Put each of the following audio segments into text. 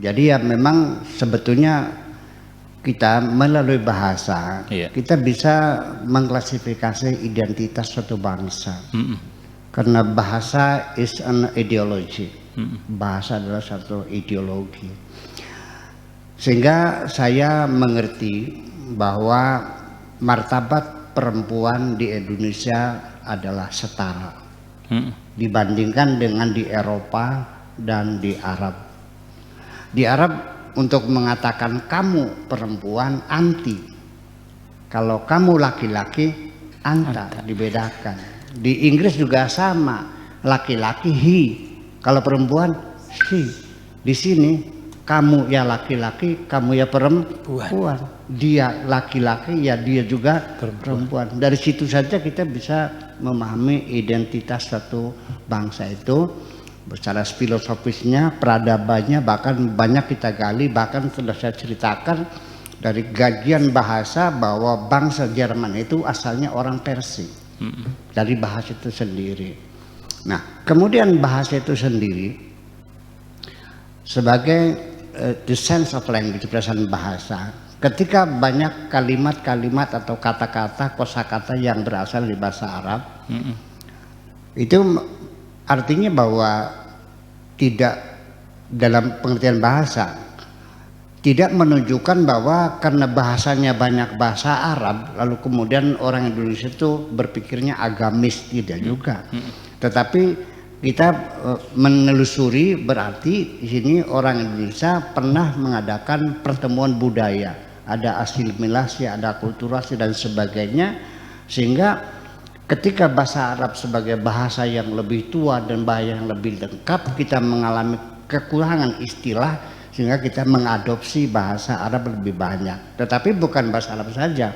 Jadi ya memang sebetulnya kita melalui bahasa kita bisa mengklasifikasi identitas suatu bangsa. Karena bahasa is an ideology. Bahasa adalah satu ideologi. Sehingga saya mengerti bahwa martabat perempuan di Indonesia adalah setara dibandingkan dengan di Eropa dan di Arab. Di Arab untuk mengatakan kamu perempuan anti, kalau kamu laki-laki anta, dibedakan. Di Inggris juga sama, laki-laki he, kalau perempuan she. Di sini kamu ya laki-laki, kamu ya perempuan. Dia laki-laki ya dia juga perempuan. Dari situ saja kita bisa memahami identitas satu bangsa itu secara filosofisnya, peradabannya, bahkan banyak kita gali. Bahkan sudah saya ceritakan dari gajian bahasa bahwa bangsa Jerman itu asalnya orang Persia. Dari bahasa itu sendiri. Nah, kemudian bahasa itu sendiri sebagai the sense of language, perasaan bahasa. Ketika banyak kalimat-kalimat atau kata-kata, kosakata yang berasal dari bahasa Arab, itu artinya bahwa tidak dalam pengertian bahasa. Tidak menunjukkan bahwa karena bahasanya banyak bahasa Arab, lalu kemudian orang Indonesia itu berpikirnya agamis, tidak juga. Tetapi kita menelusuri berarti di sini orang Indonesia pernah mengadakan pertemuan budaya, ada asimilasi, ada akulturasi dan sebagainya, sehingga ketika bahasa Arab sebagai bahasa yang lebih tua dan bahasa yang lebih lengkap, kita mengalami kekurangan istilah sehingga kita mengadopsi bahasa Arab lebih banyak. Tetapi bukan bahasa Arab saja.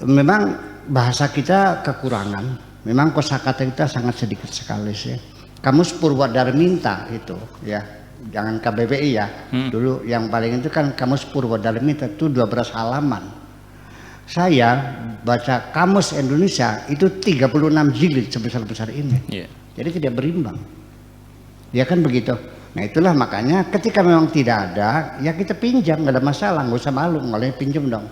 Memang bahasa kita kekurangan. Memang kosakata kita sangat sedikit sekali sih. Kamus Purwodarminta itu ya. Jangan KBBI ya. Dulu yang paling itu kan Kamus Purwodarminta itu 12 halaman. Saya baca Kamus Indonesia itu 36 jilid sebesar-besar ini. Jadi tidak berimbang. Ya kan begitu. Nah itulah makanya ketika memang tidak ada, ya kita pinjam, nggak ada masalah, nggak usah malu, nggak pinjam dong.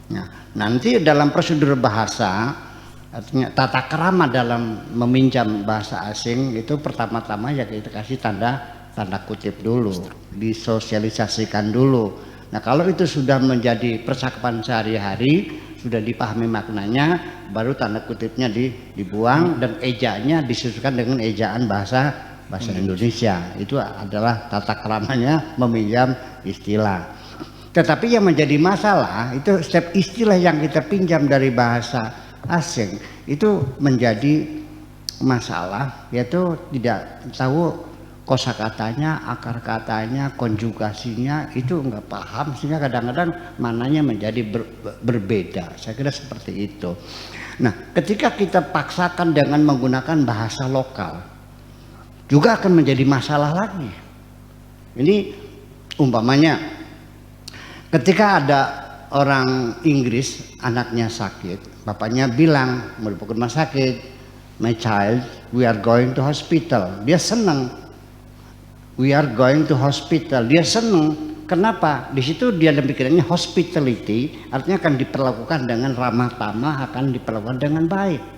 Nah nanti dalam prosedur bahasa, artinya tata krama dalam meminjam bahasa asing itu pertama-tama ya kita kasih tanda kutip dulu, disosialisasikan dulu. Nah kalau itu sudah menjadi percakapan sehari-hari, sudah dipahami maknanya, baru tanda kutipnya dibuang dan ejaannya disesuaikan dengan ejaan bahasa Indonesia. Itu adalah tata keramanya meminjam istilah. Tetapi yang menjadi masalah itu setiap istilah yang kita pinjam dari bahasa asing itu menjadi masalah, yaitu tidak tahu kosakatanya, akar katanya, konjugasinya itu nggak paham, sehingga kadang-kadang mananya menjadi berbeda. Saya kira seperti itu. Nah, ketika kita paksakan dengan menggunakan bahasa lokal juga akan menjadi masalah lagi. Ini umpamanya ketika ada orang Inggris anaknya sakit, bapaknya bilang mau dibawa ke rumah sakit, my child, we are going to hospital. Dia senang. We are going to hospital. Dia senang. Kenapa? Di situ dia ada pikirannya hospitality, artinya akan diperlakukan dengan ramah tamah, akan diperlakukan dengan baik.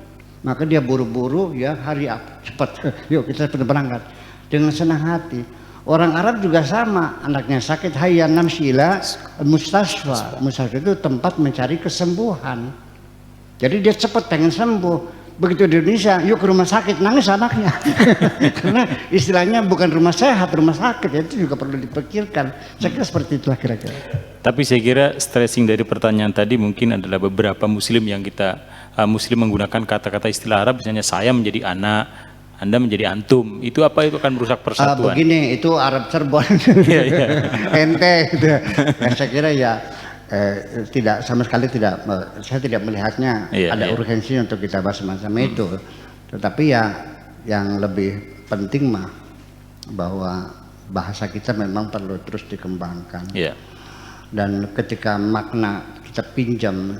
Maka dia buru-buru ya hari cepat, yuk kita berangkat dengan senang hati. Orang Arab juga sama, anaknya sakit hayya namshila mustasfa. Mustasfa itu tempat mencari kesembuhan. Jadi dia cepat pengen sembuh. Begitu di Indonesia, yuk ke rumah sakit, nangis anaknya. Karena istilahnya bukan rumah sehat, rumah sakit, itu juga perlu dipikirkan. Saya kira seperti itulah kira-kira. Tapi saya kira stressing dari pertanyaan tadi mungkin adalah beberapa muslim yang muslim menggunakan kata-kata istilah Arab, misalnya saya menjadi anak, Anda menjadi antum. Itu apa? Itu akan merusak persatuan. Begini, itu Arab Cirebon. Ente gitu. Saya kira ya tidak sama sekali tidak, saya tidak melihatnya ada urgensi untuk kita bahas semacam itu. Tetapi ya yang lebih penting mah bahwa bahasa kita memang perlu terus dikembangkan. Dan ketika makna kita pinjam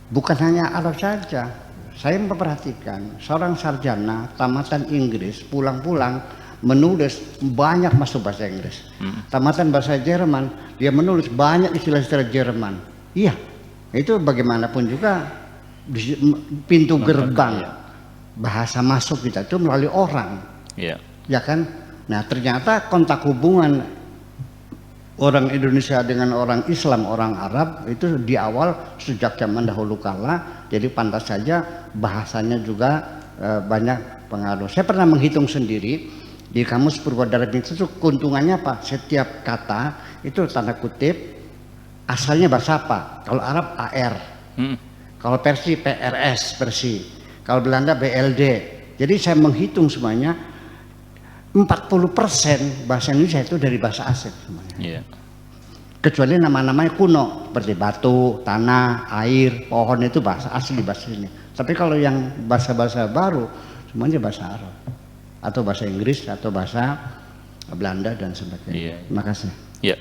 bukan hanya Arab saja. Saya memperhatikan seorang sarjana tamatan Inggris pulang-pulang menulis banyak masuk bahasa Inggris. Tamatan bahasa Jerman, dia menulis banyak istilah-istilah Jerman. Iya, itu bagaimanapun juga pintu gerbang bahasa masuk kita itu melalui orang. Iya. Ya kan? Nah, ternyata kontak hubungan orang Indonesia dengan orang Islam, orang Arab itu di awal sejak zaman dahulu kala, jadi pantas saja bahasanya juga banyak pengaruh. Saya pernah menghitung sendiri di kamus Purwodarmin itu keuntungannya apa? Setiap kata itu tanda kutip asalnya bahasa apa? Kalau Arab AR, kalau Persi PRS Persi, kalau Belanda BLD. Jadi saya menghitung semuanya 40% bahasa Indonesia itu dari bahasa asing semuanya. Iya. Kecuali nama-namanya kuno seperti batu, tanah, air, pohon itu bahasa asli bahasa ini. Tapi kalau yang bahasa-bahasa baru semuanya bahasa Arab atau bahasa Inggris atau bahasa Belanda dan sebagainya. Iya. Terima kasih. Ya.